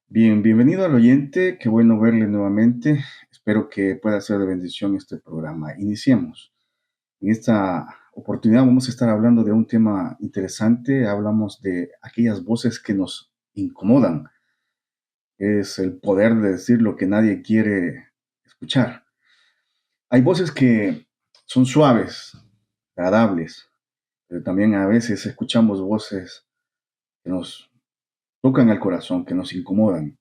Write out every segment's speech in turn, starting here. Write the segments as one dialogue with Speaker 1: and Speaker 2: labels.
Speaker 1: Bien, bienvenido al oyente, qué bueno verle nuevamente. Espero que pueda ser de bendición este programa. Iniciemos. En esta oportunidad vamos a estar hablando de un tema interesante. Hablamos de aquellas voces que nos incomodan. Es el poder de decir lo que nadie quiere escuchar. Hay voces que son suaves, agradables, pero también a veces escuchamos voces que nos tocan el corazón, que nos incomodan.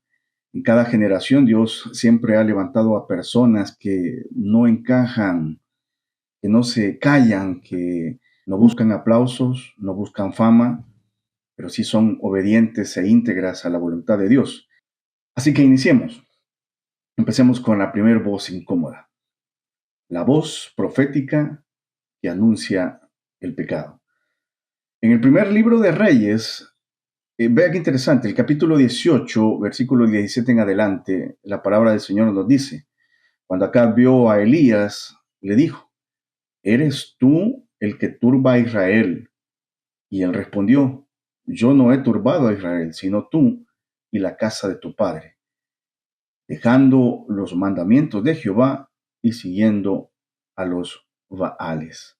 Speaker 1: En cada generación Dios siempre ha levantado a personas que no encajan, que no se callan, que no buscan aplausos, no buscan fama, pero sí son obedientes e íntegras a la voluntad de Dios. Así que iniciemos. Empecemos con la primera voz incómoda, la voz profética que anuncia el pecado. En el primer libro de Reyes, vea qué interesante, el capítulo 18, versículo 17 en adelante, la palabra del Señor nos dice: cuando Acab vio a Elías, le dijo: ¿eres tú el que turba a Israel? Y él respondió: yo no he turbado a Israel, sino tú y la casa de tu padre, dejando los mandamientos de Jehová y siguiendo a los Baales.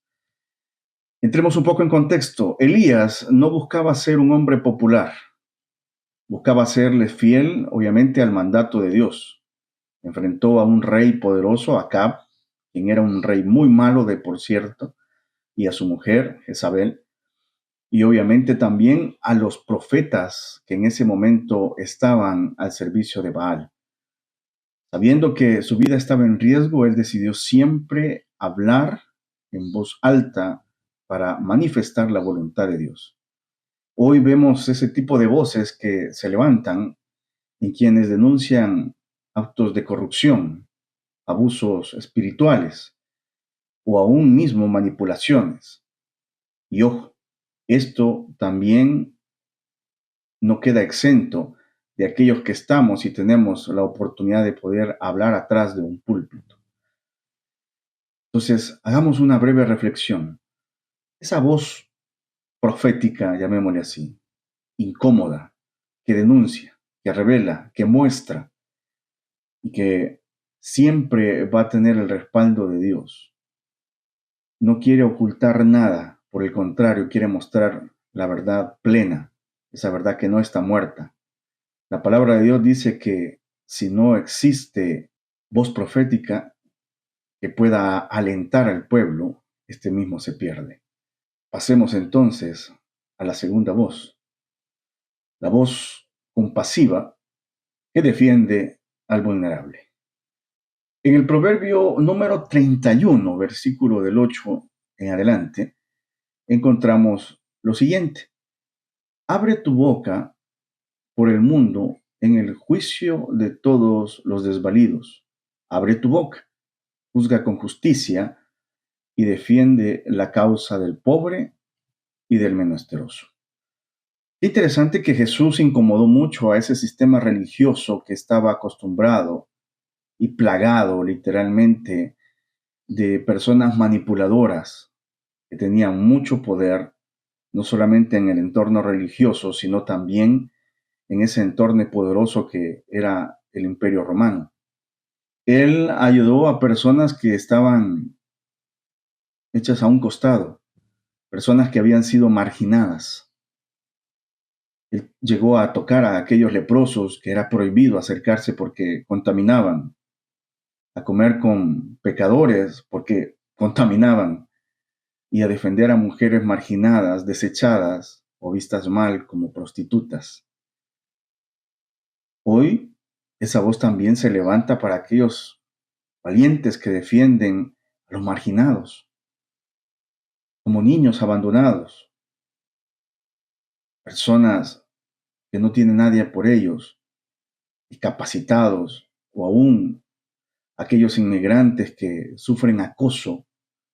Speaker 1: Entremos un poco en contexto. Elías no buscaba ser un hombre popular, buscaba serle fiel, obviamente, al mandato de Dios. Enfrentó a un rey poderoso, Acab, quien era un rey muy malo de por cierto, y a su mujer, Jezabel, y obviamente también a los profetas que en ese momento estaban al servicio de Baal. Sabiendo que su vida estaba en riesgo, él decidió siempre hablar en voz alta para manifestar la voluntad de Dios. Hoy vemos ese tipo de voces que se levantan en quienes denuncian actos de corrupción, abusos espirituales o aún mismo manipulaciones. Y ojo, esto también no queda exento de aquellos que estamos y tenemos la oportunidad de poder hablar atrás de un púlpito. Entonces, hagamos una breve reflexión. Esa voz profética, llamémosle así, incómoda, que denuncia, que revela, que muestra y que siempre va a tener el respaldo de Dios. No quiere ocultar nada, por el contrario, quiere mostrar la verdad plena, esa verdad que no está muerta. La palabra de Dios dice que si no existe voz profética que pueda alentar al pueblo, este mismo se pierde. Pasemos entonces a la segunda voz, la voz compasiva que defiende al vulnerable. En el proverbio número 31, versículo del 8 en adelante, encontramos lo siguiente: abre tu boca por el mundo en el juicio de todos los desvalidos. Abre tu boca, juzga con justicia y defiende la causa del pobre y del menesteroso. Qué interesante que Jesús incomodó mucho a ese sistema religioso que estaba acostumbrado y plagado literalmente de personas manipuladoras que tenían mucho poder, no solamente en el entorno religioso, sino también en ese entorno poderoso que era el Imperio Romano. Él ayudó a personas que estaban hechas a un costado, personas que habían sido marginadas. Él llegó a tocar a aquellos leprosos que era prohibido acercarse porque contaminaban, a comer con pecadores porque contaminaban, y a defender a mujeres marginadas, desechadas o vistas mal como prostitutas. Hoy esa voz también se levanta para aquellos valientes que defienden a los marginados, como niños abandonados, personas que no tienen nadie por ellos, discapacitados o aún aquellos inmigrantes que sufren acoso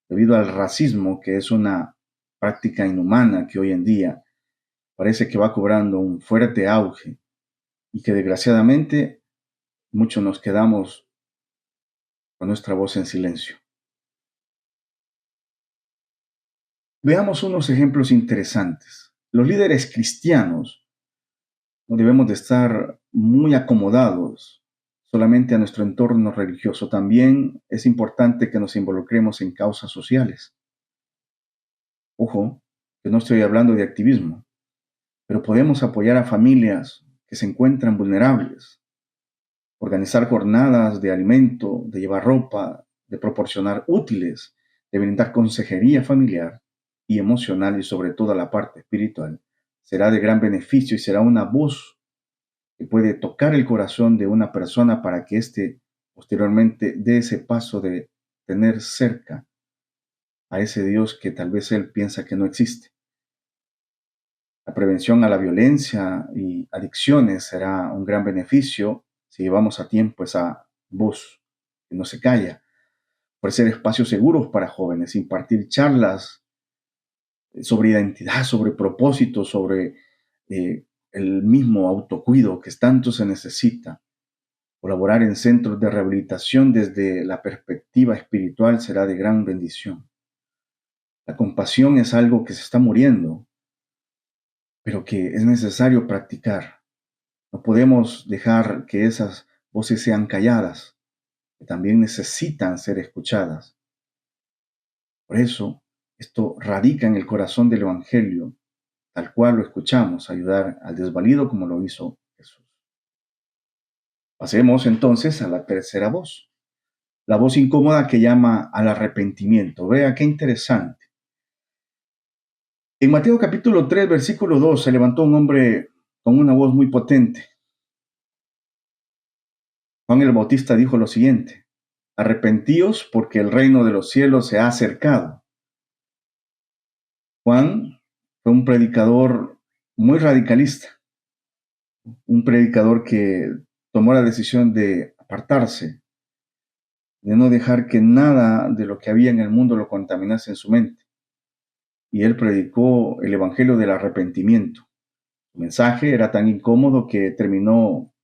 Speaker 1: debido al racismo, que es una práctica inhumana que hoy en día parece que va cobrando un fuerte auge y que desgraciadamente muchos nos quedamos con nuestra voz en silencio. Veamos unos ejemplos interesantes. Los líderes cristianos no debemos de estar muy acomodados solamente a nuestro entorno religioso. También es importante que nos involucremos en causas sociales. Ojo, que no estoy hablando de activismo, pero podemos apoyar a familias que se encuentran vulnerables, organizar jornadas de alimento, de llevar ropa, de proporcionar útiles, de brindar consejería familiar y emocional y sobre todo la parte espiritual. Será de gran beneficio y será una voz que puede tocar el corazón de una persona para que éste posteriormente dé ese paso de tener cerca a ese Dios que tal vez él piensa que no existe. La prevención a la violencia y adicciones será un gran beneficio si llevamos a tiempo esa voz que no se calla. Ofrecer espacios seguros para jóvenes, impartir charlas sobre identidad, sobre propósito, sobre el mismo autocuido que tanto se necesita. Colaborar en centros de rehabilitación desde la perspectiva espiritual será de gran bendición. La compasión es algo que se está muriendo, pero que es necesario practicar. No podemos dejar que esas voces sean calladas, que también necesitan ser escuchadas. Por eso, esto radica en el corazón del Evangelio, tal cual lo escuchamos, ayudar al desvalido como lo hizo Jesús. Pasemos entonces a la tercera voz, la voz incómoda que llama al arrepentimiento. Vea qué interesante. En Mateo capítulo 3, versículo 2, se levantó un hombre con una voz muy potente. Juan el Bautista dijo lo siguiente: arrepentíos porque el reino de los cielos se ha acercado. Juan fue un predicador muy radicalista, un predicador que tomó la decisión de apartarse, de no dejar que nada de lo que había en el mundo lo contaminase en su mente. Y él predicó el evangelio del arrepentimiento. Su mensaje era tan incómodo que terminó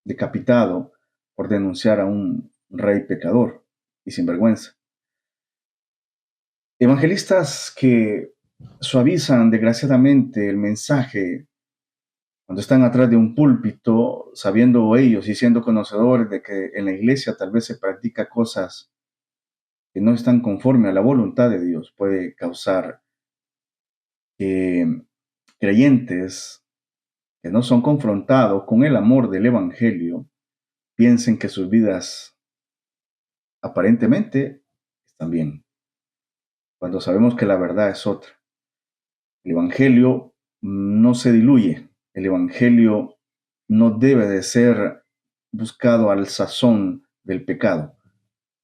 Speaker 1: decapitado por denunciar a un rey pecador y sinvergüenza. Evangelistas que suavizan desgraciadamente el mensaje cuando están atrás de un púlpito, sabiendo ellos y siendo conocedores de que en la iglesia tal vez se practica cosas que no están conforme a la voluntad de Dios, puede causar que creyentes que no son confrontados con el amor del Evangelio piensen que sus vidas aparentemente están bien, cuando sabemos que la verdad es otra. El Evangelio no se diluye, el Evangelio no debe de ser buscado al sazón del pecado.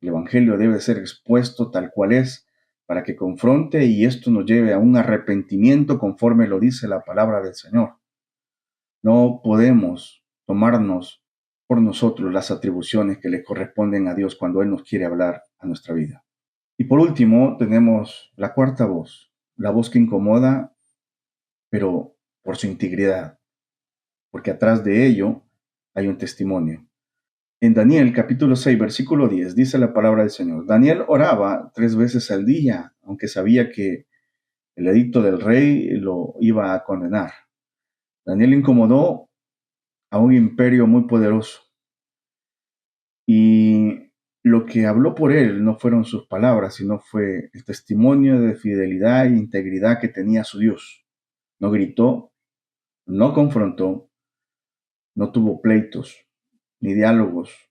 Speaker 1: El Evangelio debe ser expuesto tal cual es para que confronte y esto nos lleve a un arrepentimiento conforme lo dice la palabra del Señor. No podemos tomarnos por nosotros las atribuciones que le corresponden a Dios cuando Él nos quiere hablar a nuestra vida. Y por último, tenemos la cuarta voz, la voz que incomoda, pero por su integridad, porque atrás de ello hay un testimonio. En Daniel capítulo 6, versículo 10, dice la palabra del Señor: Daniel oraba 3 veces al día, aunque sabía que el edicto del rey lo iba a condenar. Daniel incomodó a un imperio muy poderoso y lo que habló por él no fueron sus palabras, sino fue el testimonio de fidelidad e integridad que tenía su Dios. No gritó, no confrontó, no tuvo pleitos ni diálogos,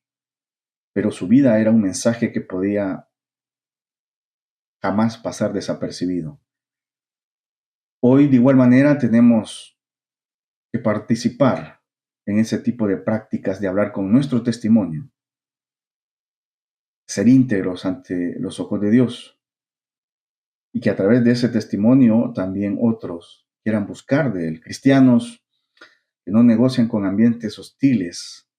Speaker 1: pero su vida era un mensaje que podía jamás pasar desapercibido. Hoy, de igual manera, tenemos que participar en ese tipo de prácticas de hablar con nuestro testimonio, ser íntegros ante los ojos de Dios y que a través de ese testimonio también otros quieran buscar de él. Cristianos que no negocian con ambientes hostiles.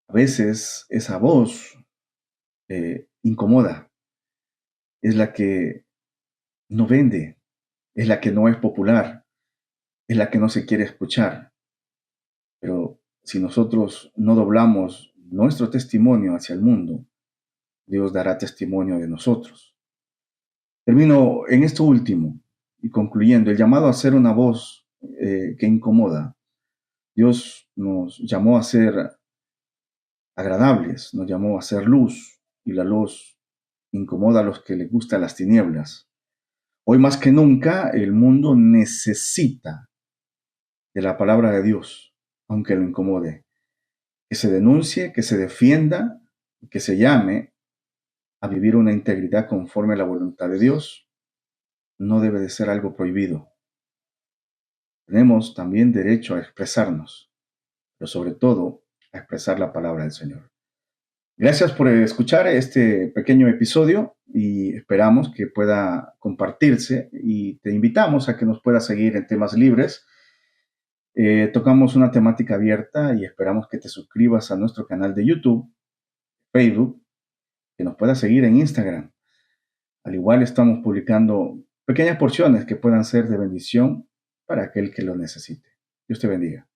Speaker 1: A veces esa voz incomoda, es la que no vende, es la que no es popular, es la que no se quiere escuchar. Pero si nosotros no doblamos nuestro testimonio hacia el mundo, Dios dará testimonio de nosotros. Termino en esto último y concluyendo, el llamado a ser una voz que incomoda. Dios nos llamó a ser agradables, nos llamó a ser luz y la luz incomoda a los que les gustan las tinieblas. Hoy más que nunca el mundo necesita de la palabra de Dios, aunque lo incomode, que se denuncie, que se defienda, que se llame a vivir una integridad conforme a la voluntad de Dios. No debe de ser algo prohibido. Tenemos también derecho a expresarnos, pero sobre todo a expresar la palabra del Señor. Gracias por escuchar este pequeño episodio y esperamos que pueda compartirse y te invitamos a que nos puedas seguir en Temas Libres. Tocamos una temática abierta y esperamos que te suscribas a nuestro canal de YouTube, Facebook, que nos puedas seguir en Instagram. Al igual estamos publicando pequeñas porciones que puedan ser de bendición para aquel que lo necesite. Dios te bendiga.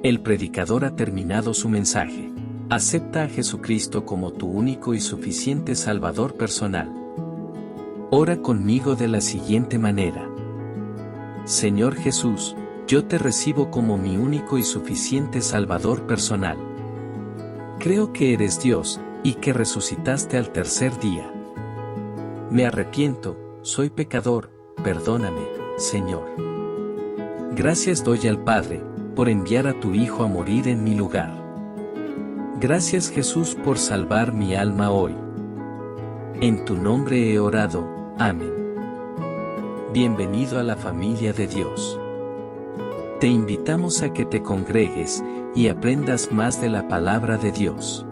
Speaker 2: El predicador ha terminado su mensaje. Acepta a Jesucristo como tu único y suficiente Salvador personal. Ora conmigo de la siguiente manera. Señor Jesús, yo te recibo como mi único y suficiente Salvador personal. Creo que eres Dios y que resucitaste al tercer día. Me arrepiento, soy pecador, perdóname, Señor. Gracias doy al Padre por enviar a tu Hijo a morir en mi lugar. Gracias Jesús por salvar mi alma hoy. En tu nombre he orado, amén. Bienvenido a la familia de Dios. Te invitamos a que te congregues y aprendas más de la palabra de Dios.